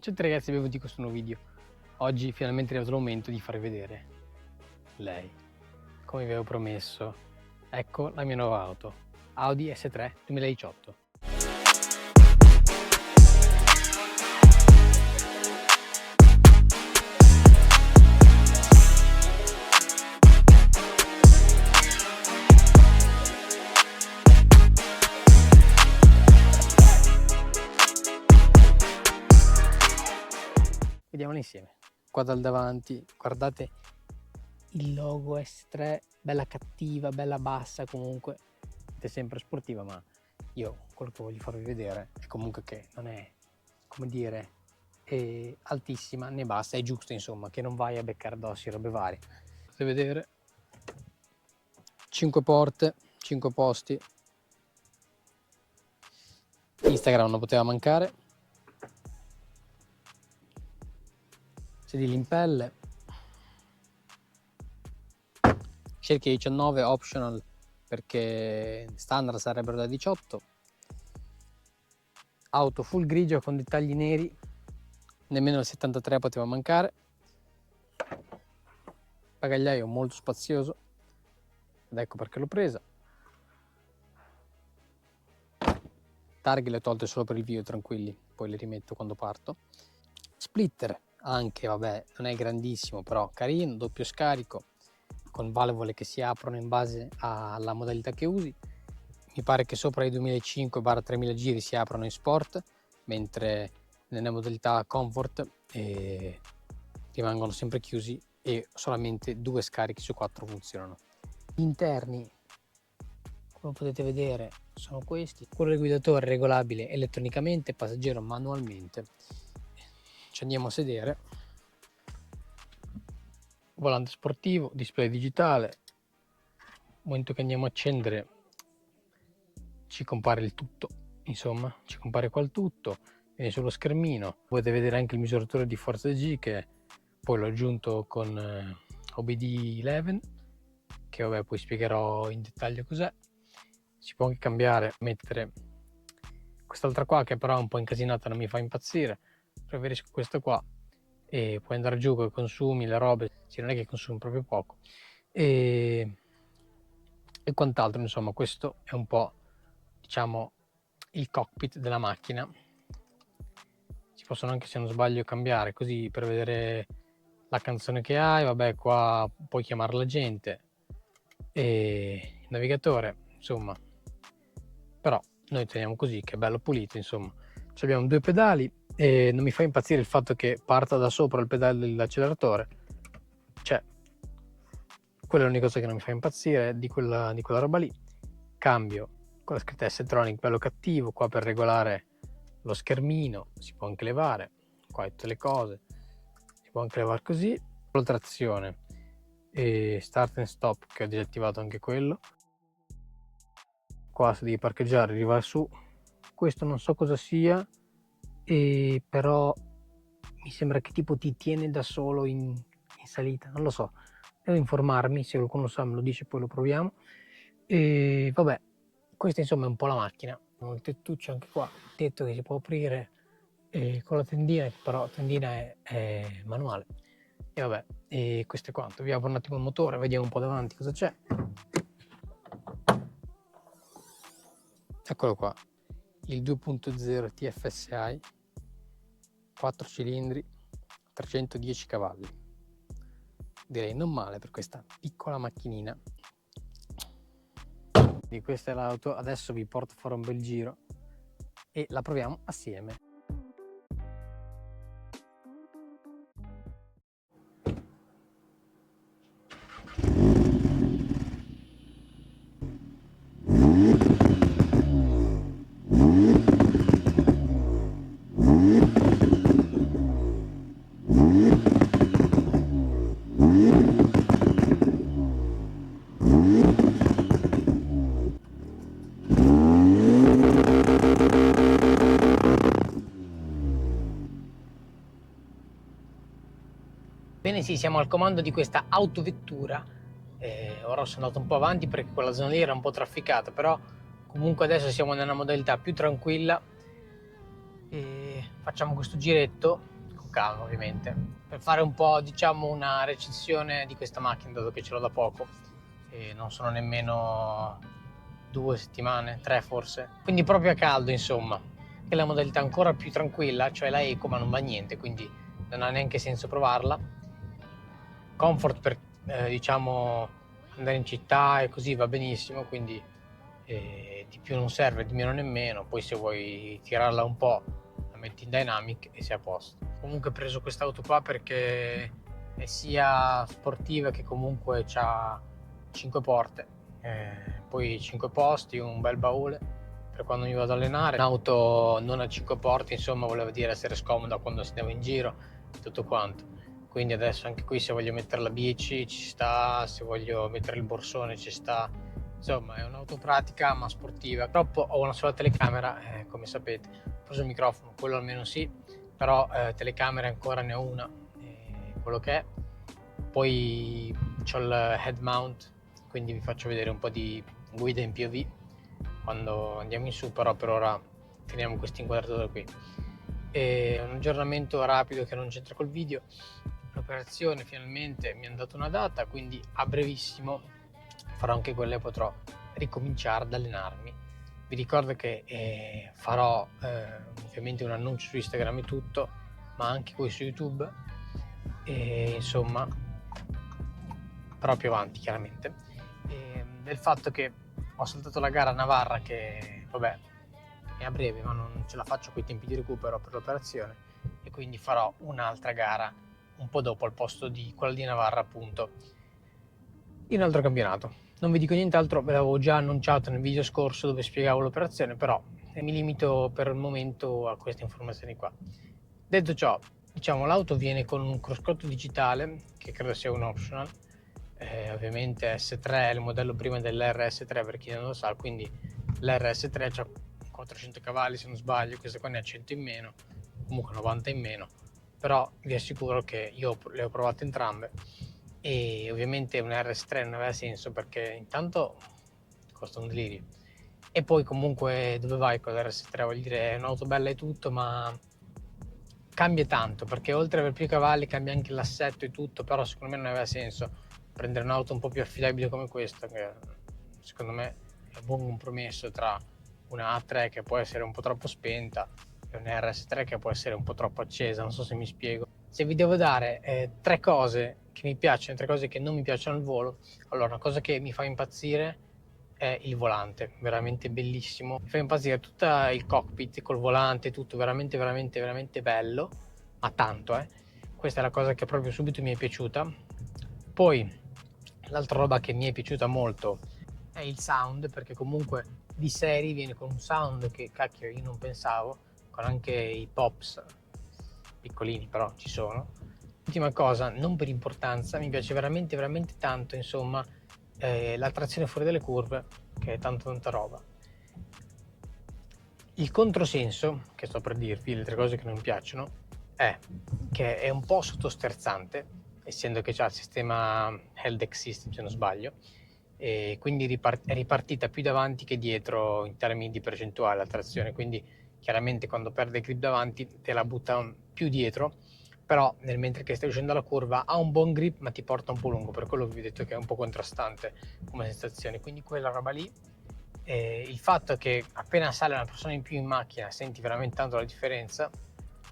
Ciao a tutti ragazzi, benvenuti in questo nuovo video. Oggi finalmente è arrivato il momento di farvi vedere lei. Come vi avevo promesso, ecco la mia nuova auto, Audi S3 2018. Vediamola insieme. Qua dal davanti, guardate il logo S3, bella cattiva, bella bassa comunque, è sempre sportiva, ma io quello che voglio farvi vedere è comunque che non è, come dire, altissima né bassa, è giusto insomma, che non vai a beccare addosso e robe varie. Potete vedere 5 porte, 5 posti, Instagram non poteva mancare, sedili in pelle, cerchia 19 optional perché standard sarebbero da 18, auto full grigia con dettagli neri, nemmeno il 73 poteva mancare, bagagliaio molto spazioso ed ecco perché l'ho presa, targhe le ho tolte solo per il video, tranquilli, poi le rimetto quando parto. Splitter anche, vabbè, non è grandissimo però carino, doppio scarico con valvole che si aprono in base alla modalità che usi. Mi pare che sopra i 2005-3000 giri si aprono in sport, mentre nella modalità comfort rimangono sempre chiusi e solamente 2 scarichi su 4 funzionano. Gli interni, come potete vedere, sono questi. Quello del guidatore è regolabile elettronicamente, passeggero manualmente. Ci andiamo a sedere. Volante sportivo, display digitale. Nel momento che andiamo a accendere ci compare il tutto, insomma, ci compare qua il tutto, viene sullo schermino. Potete vedere anche il misuratore di forza G che poi l'ho aggiunto con OBD11, che vabbè poi spiegherò in dettaglio cos'è. Si può anche cambiare, mettere quest'altra qua che però è un po' incasinata, non mi fa impazzire, preferisco questa qua e puoi andare giù con i consumi, le robe, sì, non è che consumi proprio poco e quant'altro, insomma. Questo è un po', diciamo, il cockpit della macchina. Si possono anche, se non sbaglio, cambiare così per vedere la canzone che hai, vabbè, qua puoi chiamare la gente e il navigatore, insomma, però noi teniamo così, che è bello pulito, insomma. Ci abbiamo 2 pedali e non mi fa impazzire il fatto che parta da sopra il pedale dell'acceleratore, cioè quella è l'unica cosa che non mi fa impazzire di quella roba lì. Cambio con la scritta S-Tronic bello cattivo, qua per regolare lo schermino, si può anche levare, qua tutte le cose, si può anche levare così. La trazione e start and stop che ho disattivato anche quello. Qua se devi parcheggiare arriva su, questo non so cosa sia, però mi sembra che tipo ti tiene da solo in salita, non lo so, devo informarmi, se qualcuno lo sa me lo dice, poi lo proviamo. E vabbè, questa insomma è un po' la macchina. Il tettuccio anche qua, il tetto che si può aprire con la tendina, che però la tendina è manuale. E vabbè, e questo è quanto. Vi apro un attimo il motore, vediamo un po' davanti cosa c'è. Eccolo qua, il 2.0 TFSI, 4 cilindri, 310 cavalli. Direi non male per questa piccola macchinina. Di questa è l'auto, adesso vi porto a fare un bel giro e la proviamo assieme. Bene, sì, siamo al comando di questa autovettura. Ora sono andato un po' avanti perché quella zona lì era un po' trafficata, però comunque adesso siamo nella modalità più tranquilla. facciamo questo giretto con calma, ovviamente, per fare un po', diciamo, una recensione di questa macchina, dato che ce l'ho da poco e non sono nemmeno 2 settimane, 3 forse, quindi proprio a caldo, insomma. È la modalità ancora più tranquilla, cioè la eco, ma non va niente, quindi non ha neanche senso provarla. Comfort per diciamo andare in città e così va benissimo, quindi di più non serve, di meno nemmeno. Poi se vuoi tirarla un po' la metti in dynamic e sei a posto. Comunque ho preso quest'auto qua perché è sia sportiva che comunque ha 5 porte, poi 5 posti, un bel baule per quando mi vado ad allenare. Un'auto non a 5 porte, insomma, voleva dire essere scomoda quando si andava in giro e tutto quanto. Quindi adesso anche qui, se voglio mettere la bici ci sta, se voglio mettere il borsone ci sta. Insomma, è un'auto pratica ma sportiva. Purtroppo ho una sola telecamera, come sapete. Ho preso il microfono, quello almeno sì, però telecamere ancora ne ho una, quello che è. Poi ho il head mount, quindi vi faccio vedere un po' di guida in POV quando andiamo in su, però per ora teniamo questa inquadratura qui. E un aggiornamento rapido che non c'entra col video: l'operazione finalmente mi hanno dato una data, quindi a brevissimo farò anche quella e potrò ricominciare ad allenarmi. Vi ricordo che farò ovviamente un annuncio su Instagram e tutto, ma anche qui su YouTube, e insomma farò più avanti chiaramente. Del fatto che ho saltato la gara a Navarra, che vabbè è a breve, ma non ce la faccio coi tempi di recupero per l'operazione, e quindi farò un'altra gara un po' dopo, al posto di quella di Navarra, appunto, in un altro campionato. Non vi dico nient'altro, ve l'avevo già annunciato nel video scorso dove spiegavo l'operazione, però mi limito per il momento a queste informazioni qua. Detto ciò, diciamo, l'auto viene con un cruscotto digitale, che credo sia un optional, ovviamente S3 è il modello prima dell'RS3 per chi non lo sa, quindi l'RS3 ha 400 cavalli se non sbaglio, questa qua ne ha 100 in meno, comunque 90 in meno, però vi assicuro che io le ho provate entrambe e ovviamente un RS3 non aveva senso, perché intanto costa un delirio, e poi comunque dove vai con l'RS3? Voglio dire, è un'auto bella e tutto, ma cambia tanto, perché oltre ad avere più cavalli cambia anche l'assetto e tutto, però secondo me non aveva senso prendere un'auto un po' più affidabile come questa, che secondo me è un buon compromesso tra una A3 che può essere un po' troppo spenta e un RS3 che può essere un po' troppo accesa. Non so se mi spiego. Se vi devo dare 3 cose che mi piacciono e 3 cose che non mi piacciono al volo, allora, una cosa che mi fa impazzire è il volante, veramente bellissimo. Mi fa impazzire tutto il cockpit col volante, tutto veramente veramente veramente bello, ma tanto, questa è la cosa che proprio subito mi è piaciuta. Poi l'altra roba che mi è piaciuta molto è il sound, perché comunque di serie viene con un sound che cacchio io non pensavo, con anche i pops piccolini, però ci sono. Ultima cosa, non per importanza, mi piace veramente veramente tanto, insomma, la trazione fuori dalle curve, che è tanta roba. Il controsenso, che sto per dirvi, le 3 cose che non mi piacciono, è che è un po' sottosterzante, essendo che c'ha il sistema Heldex System se non sbaglio, e quindi è ripartita più davanti che dietro in termini di percentuale la trazione, quindi chiaramente quando perde grip davanti te la butta più dietro, però mentre che stai uscendo dalla curva ha un buon grip ma ti porta un po' lungo, per quello che vi ho detto che è un po' contrastante come sensazione. Quindi quella roba lì, il fatto che appena sale una persona in più in macchina senti veramente tanto la differenza,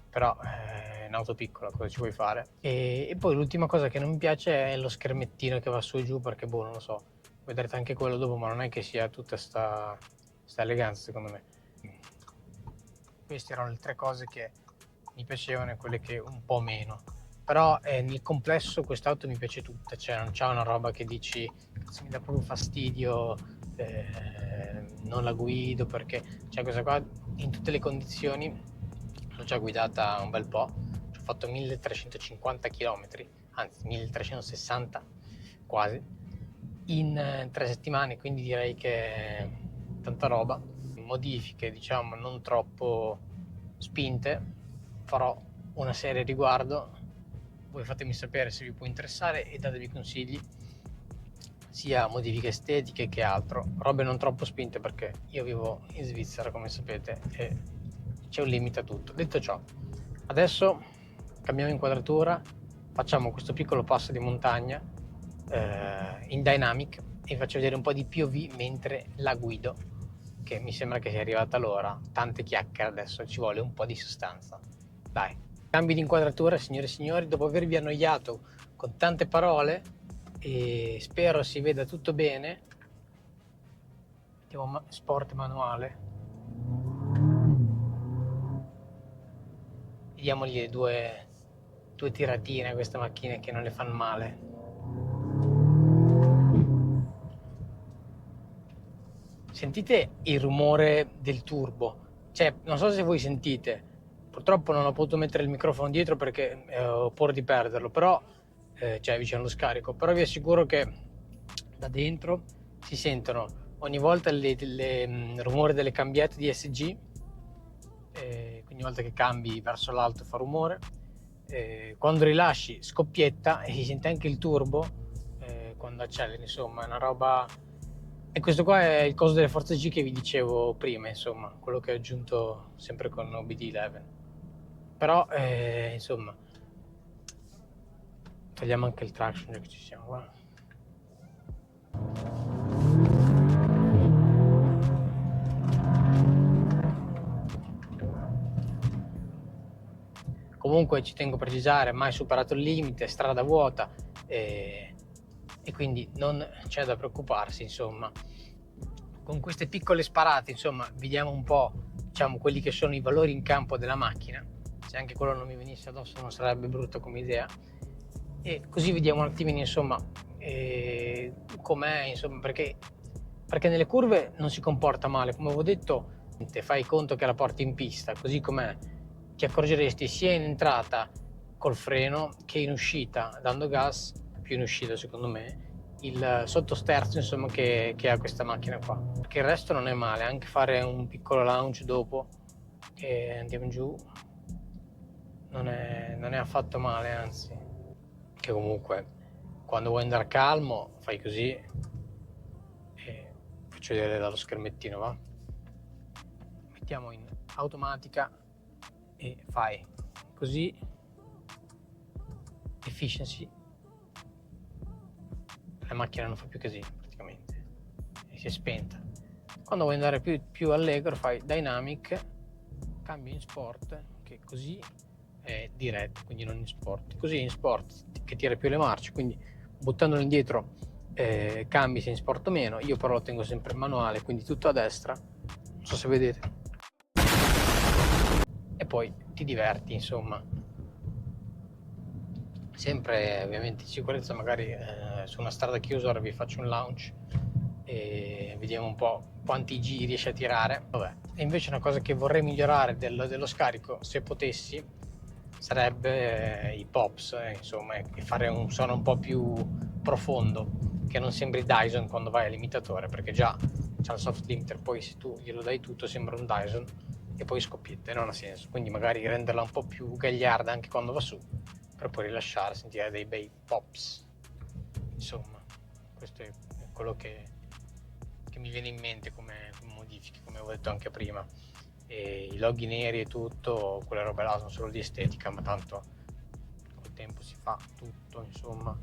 però è un'auto piccola, cosa ci vuoi fare? E poi l'ultima cosa che non mi piace è lo schermettino che va su e giù, perché boh, non lo so, vedrete anche quello dopo, ma non è che sia tutta sta eleganza secondo me. Queste erano le 3 cose che mi piacevano e quelle che un po' meno, però nel complesso quest'auto mi piace tutta, cioè non c'è una roba che dici cazzo mi dà proprio fastidio, non la guido, perché c'è questa qua in tutte le condizioni. L'ho già guidata un bel po', ci ho fatto 1350 km, anzi 1360 quasi, in 3 settimane, quindi direi che è tanta roba. Modifiche, diciamo, non troppo spinte, farò una serie riguardo, voi fatemi sapere se vi può interessare e datevi consigli, sia modifiche estetiche che altro, robe non troppo spinte, perché io vivo in Svizzera come sapete e c'è un limite a tutto. Detto ciò, adesso cambiamo inquadratura, facciamo questo piccolo passo di montagna in dynamic e vi faccio vedere un po' di POV mentre la guido, che mi sembra che sia arrivata l'ora. Tante chiacchiere, adesso ci vuole un po' di sostanza. Dai, cambi di inquadratura, signore e signori, dopo avervi annoiato con tante parole, e spero si veda tutto bene. Mettiamo sport manuale, diamogli due tiratine a questa macchina che non le fanno male. Sentite il rumore del turbo, cioè non so se voi sentite, purtroppo non ho potuto mettere il microfono dietro perché ho paura di perderlo, però cioè vicino allo scarico, però vi assicuro che da dentro si sentono ogni volta il rumore delle cambiette di SG, quindi ogni volta che cambi verso l'alto fa rumore, quando rilasci scoppietta e si sente anche il turbo quando acceleri, insomma è una roba. E questo qua è il coso delle forze G che vi dicevo prima, insomma, quello che ho aggiunto sempre con OBD11. Però, insomma, togliamo anche il traction già che ci siamo qua. Comunque ci tengo a precisare, mai superato il limite, strada vuota, e quindi non c'è da preoccuparsi, insomma. Con queste piccole sparate, insomma, vediamo un po', diciamo, quelli che sono i valori in campo della macchina. Se anche quello non mi venisse addosso non sarebbe brutto come idea. E così vediamo un attimino, insomma, com'è, insomma, perché nelle curve non si comporta male, come avevo detto, fai conto che la porti in pista, così com'è, ti accorgeresti sia in entrata col freno che in uscita dando gas, più in uscita secondo me, il sottosterzo, insomma, che ha questa macchina qua, perché il resto non è male. Anche fare un piccolo launch dopo che andiamo giù non è affatto male, anzi, che comunque quando vuoi andare calmo fai così, e faccio vedere dallo schermettino, va? Mettiamo in automatica e fai così, efficiency, la macchina non fa più così praticamente e si è spenta. Quando vuoi andare più allegro fai dynamic, cambio in sport, che così è diretto, quindi non in sport. Così in sport che tira più le marce, quindi buttandolo indietro cambi se in sport o meno. Io però lo tengo sempre manuale, quindi tutto a destra, non so se vedete, e poi ti diverti, insomma, sempre ovviamente in sicurezza. Magari su una strada chiusa ora vi faccio un launch e vediamo un po' quanti giri riesce a tirare. Vabbè. E invece una cosa che vorrei migliorare dello scarico, se potessi, sarebbe i pops, insomma, e fare un suono un po' più profondo, che non sembri Dyson quando vai al limitatore, perché già c'ha il soft limiter, poi se tu glielo dai tutto sembra un Dyson e poi scoppietta e non ha senso. Quindi magari renderla un po' più gagliarda anche quando va su, per poi rilasciare, sentire dei bei pops. Insomma, questo è quello che mi viene in mente come modifiche, come avevo detto anche prima. E i loghi neri e tutto, quelle robe là sono solo di estetica, ma tanto col tempo si fa tutto, insomma.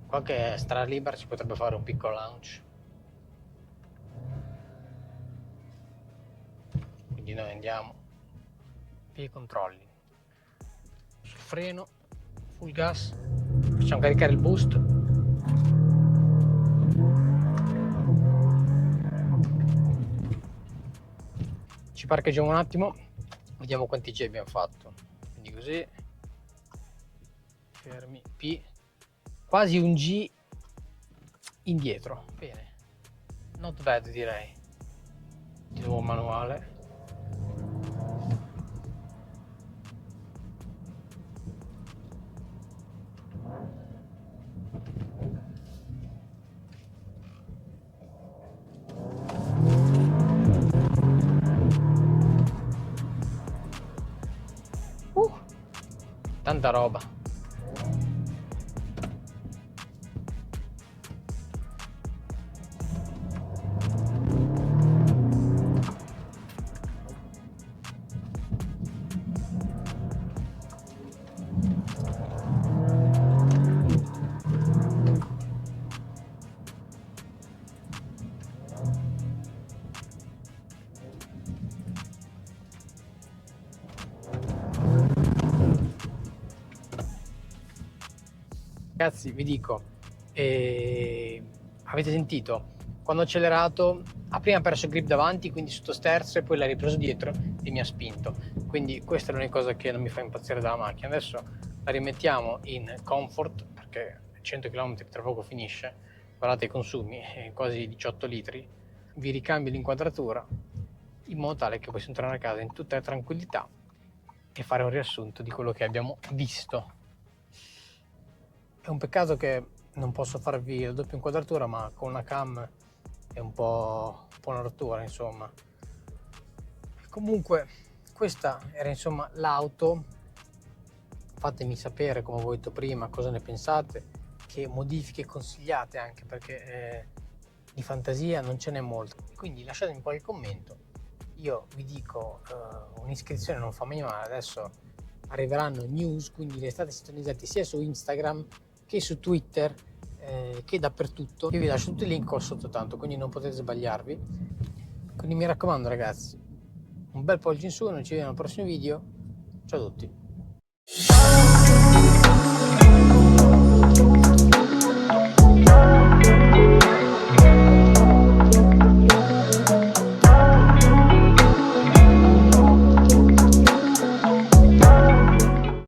Qua che è strada libera si potrebbe fare un piccolo launch, quindi noi andiamo via i controlli, sul freno, full gas, facciamo caricare il boost, ci parcheggiamo un attimo, vediamo quanti G abbiamo fatto, quindi così, fermi, P, quasi un G indietro, bene, not bad direi. Di nuovo manuale, tanta roba. Ragazzi, vi dico, avete sentito? Quando ho accelerato ha prima perso il grip davanti, quindi sotto sterzo, e poi l'ha ripreso dietro e mi ha spinto. Quindi questa è l'unica cosa che non mi fa impazzire dalla macchina. Adesso la rimettiamo in comfort, perché 100 km tra poco finisce. Guardate i consumi, quasi 18 litri. Vi ricambio l'inquadratura in modo tale che possiamo tornare a casa in tutta tranquillità e fare un riassunto di quello che abbiamo visto. È un peccato che non posso farvi la doppia inquadratura, ma con una cam è un po' una rottura, insomma. Comunque questa era insomma l'auto. Fatemi sapere, come ho detto prima, cosa ne pensate, che modifiche consigliate, anche perché di fantasia non ce n'è molto. Quindi lasciatemi qualche commento. Io vi dico, un'iscrizione non fa mai male. Adesso arriveranno news, quindi restate sintonizzati sia su Instagram che su Twitter, che dappertutto. Io vi lascio tutti i link qua sotto tanto, quindi non potete sbagliarvi. Quindi mi raccomando ragazzi, un bel pollice in su, noi ci vediamo al prossimo video. Ciao a tutti.